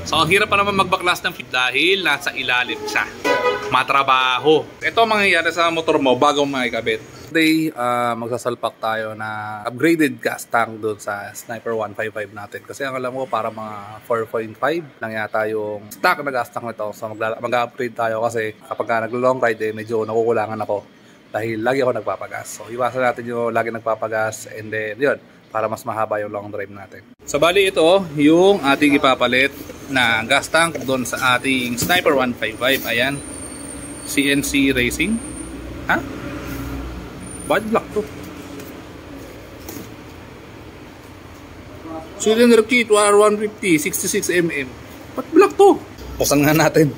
So ang hirap pa naman magbaklas ng fuel dahil nasa ilalim siya. Matrabaho. Ito ang mangyayari sa motor mo bago maikabit. Today, magsasalpak tayo na upgraded gas tank doon sa Sniper 155 natin. Kasi ang alam ko para mga 4.5 lang yata yung stock na gas tank nito. So mag-upgrade tayo kasi kapag nag-long ride medyo nakukulangan ako. Dahil lagi ako nagpapagas. So iwasan natin yung lagi nagpapagas and then yun, para mas mahaba yung long drive natin. So bali ito yung ating ipapalit na gas tank doon sa ating Sniper 155. Ayan. CNC Racing. Ha? Bakit black to? Cylinder kit R150 66mm. Ba't black to? Buksan nga natin.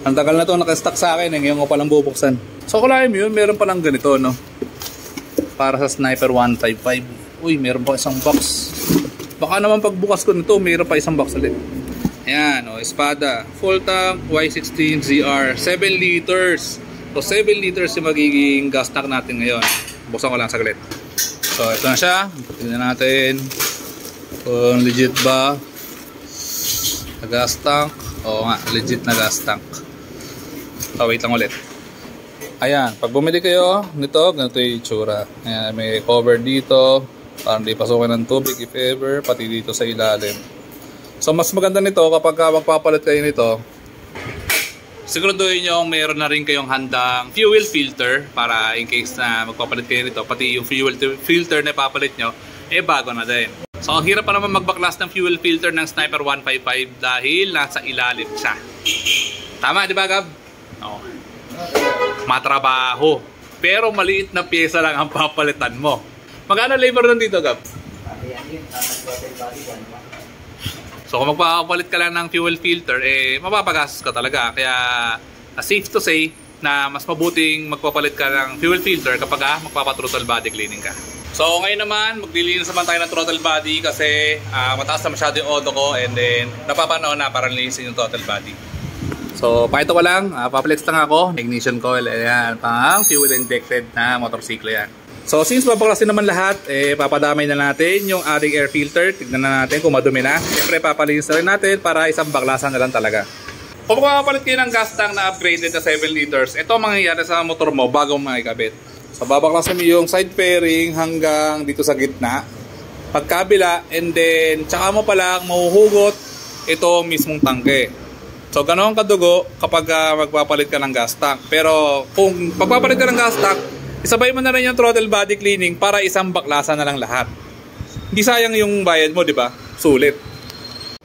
Ang tagal na to nakastock sa akin. Ngayon ko palang bubuksan. So kulayan mo yun, meron palang ganito, no? Para sa Sniper 155. Uy, meron pa isang box. Baka naman pagbukas ko nito, meron pa isang box ulit. Ayan, o, espada. Full tank, Y16 ZR. 7 liters. So, 7 liters yung magiging gas tank natin ngayon. Buksan ko lang saglit. So, ito na siya. Tingnan natin kung legit ba na gas tank. Oo nga, legit na gas tank. So, wait lang ulit. Ayan, pag bumili kayo nito, ganito yung itsura. Ayan, may cover dito para hindi pasukin ng tubig if ever, pati dito sa ilalim. So mas maganda nito kapag magpapalit kayo nito, siguraduhin nyo meron na rin kayong handang fuel filter para in case na magpapalit kayo nito, pati yung fuel filter na ipapalit nyo, bago na din. So ang hirap pa naman magbaklas ng fuel filter ng Sniper 155 dahil nasa ilalim siya. Tama, di ba, Gab? Oo. Matrabaho. Pero maliit na pyesa lang ang papalitan mo. Magkano labor nun dito, Gab? So kung magpapalit ka lang ng fuel filter, mapapagastos ka talaga. Kaya safe to say na mas mabuting magpapalit ka ng fuel filter kapag magpapa-throttle body cleaning ka. So ngayon naman, maglilinis naman tayo ng throttle body kasi mataas na masyado yung auto ko and then napapanahon na para linisin yung throttle body. So pakita ko lang, papalex lang ako, ignition coil, ayan, pang fuel injected na motorsiklo yan. So since papaklasin naman lahat, papadamay na natin yung ating air filter. Tignan na natin kung madumi na. Siyempre papalinis na rin natin para isang baklasan na lang talaga. Kung makapalit kayo ng gas tank na upgraded na 7 liters, ito ang mangyayari sa motor mo bago makikabit. So babaklasin mo yung side fairing hanggang dito sa gitna, pagkabila, and then tsaka mo palang mahuhugot itong mismong tangke. So ganoon kadugo kapag magpapalit ka ng gas tank. Pero kung pagpapalit ka ng gas tank, isabay mo na rin yung throttle body cleaning para isang baklasan na lang lahat. Hindi sayang yung bayad mo, di ba? Sulit.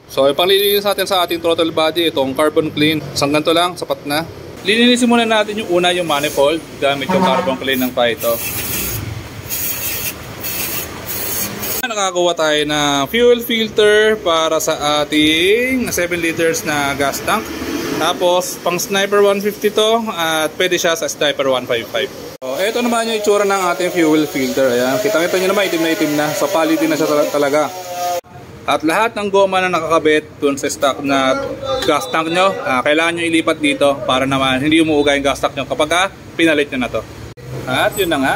So, ipanglilinis natin sa ating throttle body, itong carbon clean. Isang ganito lang, sapat na. Lilinisin muna natin yung una, yung manifold, gamit yung carbon clean ng Pyto. Nakakuha tayo na fuel filter para sa ating 7 liters na gas tank. Tapos, pang Sniper 150 to at pwede siya sa Sniper 155. So, ito naman yung itsura ng ating fuel filter. Ayan. Kita-kita nyo naman, itim na. So, quality na siya talaga. At lahat ng goma na nakakabit dun sa stock na gas tank nyo, kailangan nyo ilipat dito para naman hindi umuuga yung gas tank nyo kapag pinalit nyo na to. At yun na nga,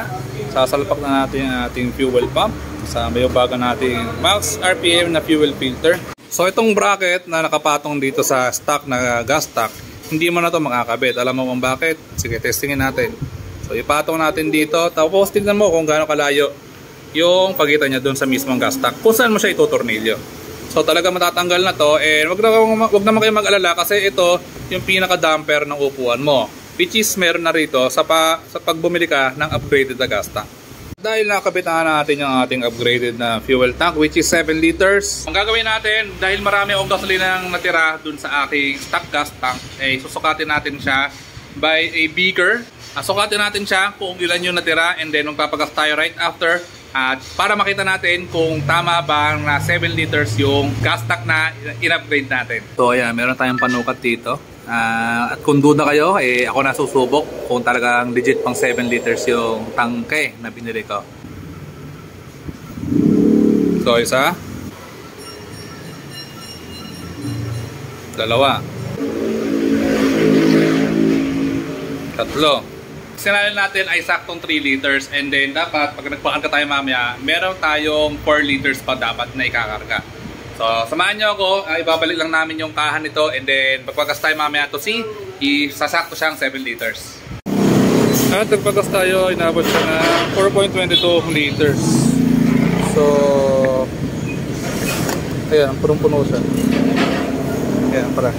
sasalpak na natin yung ating fuel pump. Kasama yung bago nating max RPM na fuel filter. So, itong bracket na nakapatong dito sa stock na gas tank, hindi mo na to makakabit. Alam mo kung bakit? Sige, testingin natin. So, ipatong natin dito. Tapos, tignan mo kung gaano kalayo yung pagitan niya doon sa mismong gas tank. Kung saan mo siya itutornilyo. So, talaga matatanggal na to. And wag naman kayo mag-alala kasi ito yung pinaka-damper ng upuan mo. Which is meron na rito sa pag bumili ka ng upgraded na gas tank. Dahil nakabitaan natin yung ating upgraded na fuel tank which is 7 liters. Ang gagawin natin, dahil marami akong gasolina nang natira dun sa aking stock gas tank, susukatin natin siya by a beaker. Sukatin natin siya kung ilan yung natira and then magpapagas tayo right after para makita natin kung tama ba na 7 liters yung gas tank na in-upgrade natin. So ayan, meron tayong panukat dito. At kung duda kayo, ako na susubok kung talagang legit pang 7 liters yung tangke na binili ko. So isa, dalawa, tatlo. Sinalin natin ay saktong 3 liters and then dapat pag nagpakan ka tayo mamaya, meron tayong 4 liters pa dapat na ikakarga. So So, samahan nyo ako. Ibabalik lang namin yung kahan nito and then pagpagas tayo mamaya to see, isasakto siyang 7 liters. At nagpagas tayo, inabot siya na 4.22 liters. So, ayan, punong-puno siya. Ayan, para.